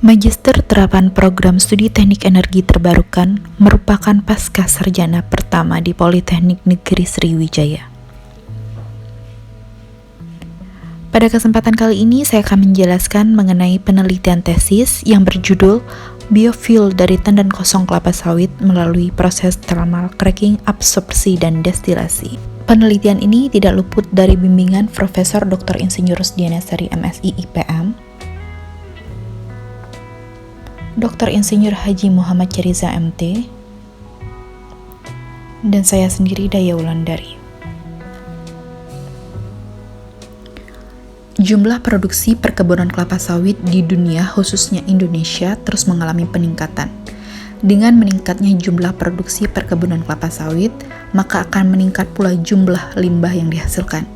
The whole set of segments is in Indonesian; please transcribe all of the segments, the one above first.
Magister Terapan Program Studi Teknik Energi Terbarukan merupakan pascasarjana pertama di Politeknik Negeri Sriwijaya. Pada kesempatan kali ini saya akan menjelaskan mengenai penelitian tesis yang berjudul Biofuel dari tandan kosong kelapa sawit melalui proses thermal cracking, absorpsi, dan destilasi. Penelitian ini tidak luput dari bimbingan Profesor Dr. Insinyur Rusdiana Sari MSI IPM, Dr. Insinyur Haji Muhammad Ceriza MT, dan saya sendiri Daya Wulandari. Jumlah produksi perkebunan kelapa sawit di dunia, khususnya Indonesia, terus mengalami peningkatan. Dengan meningkatnya jumlah produksi perkebunan kelapa sawit, maka akan meningkat pula jumlah limbah yang dihasilkan,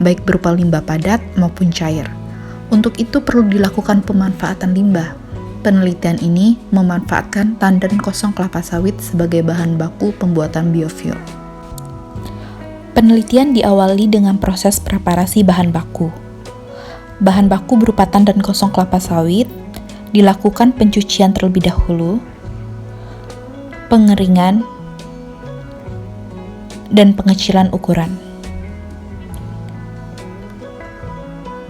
baik berupa limbah padat maupun cair. Untuk itu perlu dilakukan pemanfaatan limbah. Penelitian ini memanfaatkan tandan kosong kelapa sawit sebagai bahan baku pembuatan biofuel. Penelitian diawali dengan proses preparasi bahan baku. Bahan baku berupa tandan kosong kelapa sawit, dilakukan pencucian terlebih dahulu, pengeringan, dan pengecilan ukuran.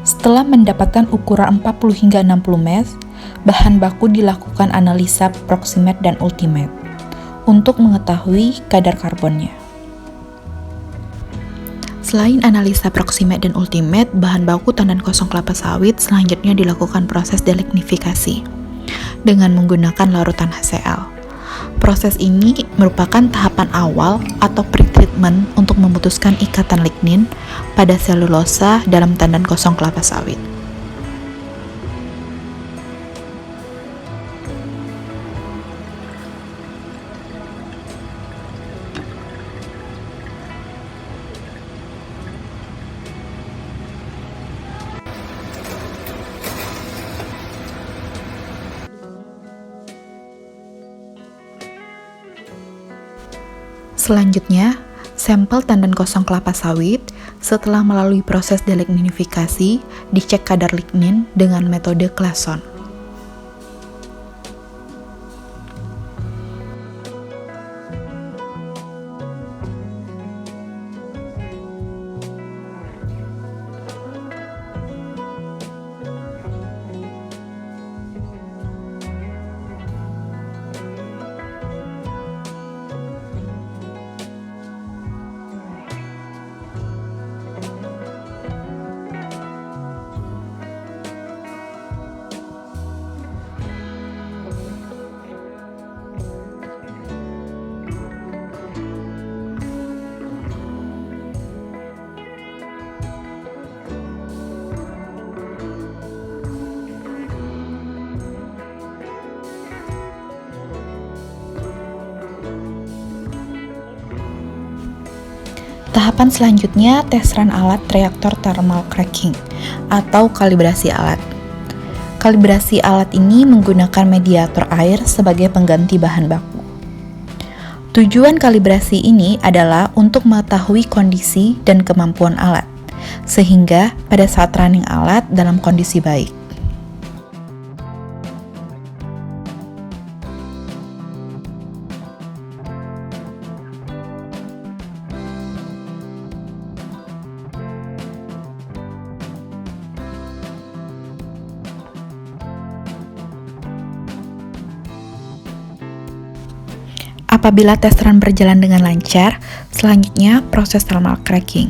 Setelah mendapatkan ukuran 40 hingga 60 mes, bahan baku dilakukan analisa proximate dan ultimate untuk mengetahui kadar karbonnya. Selain analisa proximate dan ultimate, bahan baku tandan kosong kelapa sawit selanjutnya dilakukan proses delignifikasi dengan menggunakan larutan HCl. Proses ini merupakan tahapan awal atau pretreatment untuk memutuskan ikatan lignin pada selulosa dalam tandan kosong kelapa sawit. Selanjutnya, sampel tandan kosong kelapa sawit setelah melalui proses deligninifikasi dicek kadar lignin dengan metode Clason. Tahapan selanjutnya, tes run alat reaktor thermal cracking atau kalibrasi alat. Kalibrasi alat ini menggunakan mediator air sebagai pengganti bahan baku. Tujuan kalibrasi ini adalah untuk mengetahui kondisi dan kemampuan alat, sehingga pada saat running alat dalam kondisi baik. Apabila tes run berjalan dengan lancar, selanjutnya proses thermal cracking.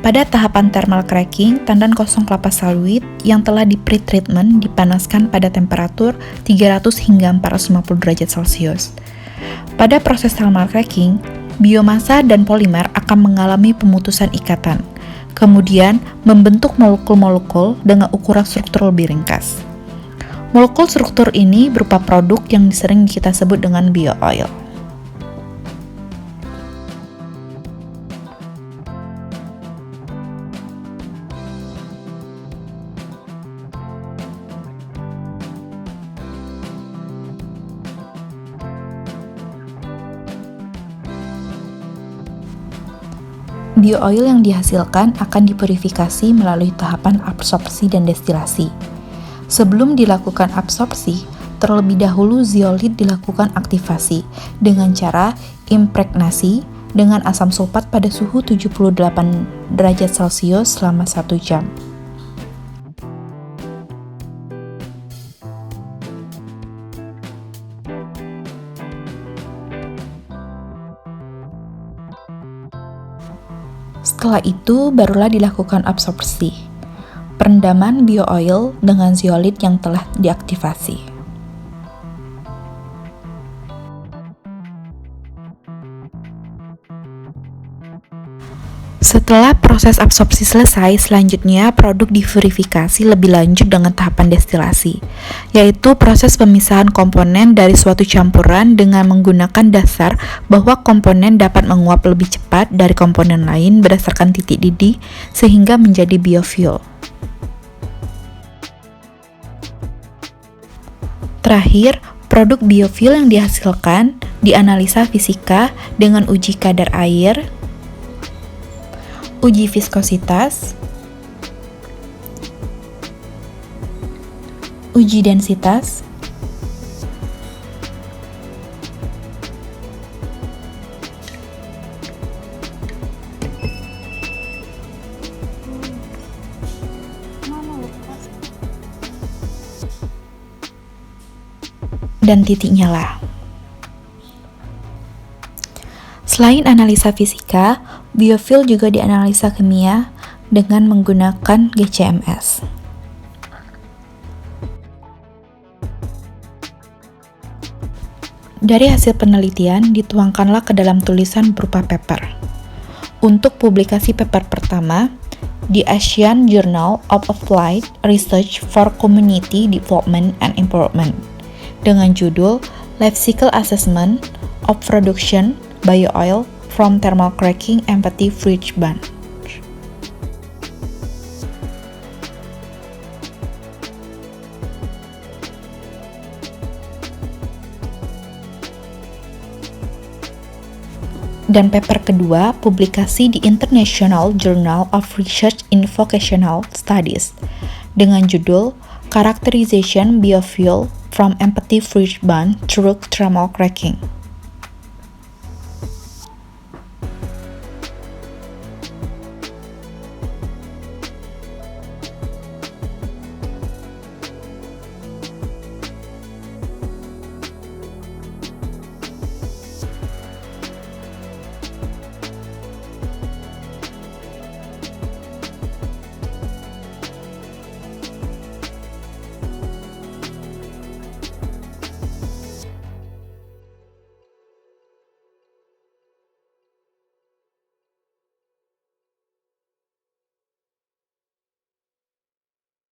Pada tahapan thermal cracking, tandan kosong kelapa sawit yang telah di pre-treatment dipanaskan pada temperatur 300 hingga 450 derajat Celcius. Pada proses thermal cracking, biomasa dan polimer akan mengalami pemutusan ikatan, kemudian membentuk molekul-molekul dengan ukuran struktur lebih ringkas. Molekul struktur ini berupa produk yang sering kita sebut dengan bio-oil. Bio-oil yang dihasilkan akan dipurifikasi melalui tahapan absorpsi dan destilasi. Sebelum dilakukan absorpsi, terlebih dahulu zeolit dilakukan aktivasi dengan cara impregnasi dengan asam sulfat pada suhu 78 derajat Celcius selama 1 jam. Setelah itu, barulah dilakukan absorpsi, perendaman bio-oil dengan zeolit yang telah diaktifasi. Setelah proses absorpsi selesai, selanjutnya produk diverifikasi lebih lanjut dengan tahapan destilasi, yaitu proses pemisahan komponen dari suatu campuran dengan menggunakan dasar bahwa komponen dapat menguap lebih cepat dari komponen lain berdasarkan titik didih sehingga menjadi biofuel. Terakhir, produk biofuel yang dihasilkan dianalisa fisika dengan uji kadar air, uji viskositas, uji densitas, dan titik nyala. Selain analisa fisika, biofuel juga dianalisa kimia dengan menggunakan GCMS. Dari hasil penelitian, dituangkanlah ke dalam tulisan berupa paper. Untuk publikasi paper pertama, di Asian Journal of Applied Research for Community Development and Improvement, dengan judul Life Cycle Assessment of Production Bio-oil from Thermal Cracking Empty Fridge Bun. Dan paper kedua publikasi di International Journal of Research in Vocational Studies dengan judul Characterization Biofuel from Empty Fridge Bun Through Thermal Cracking.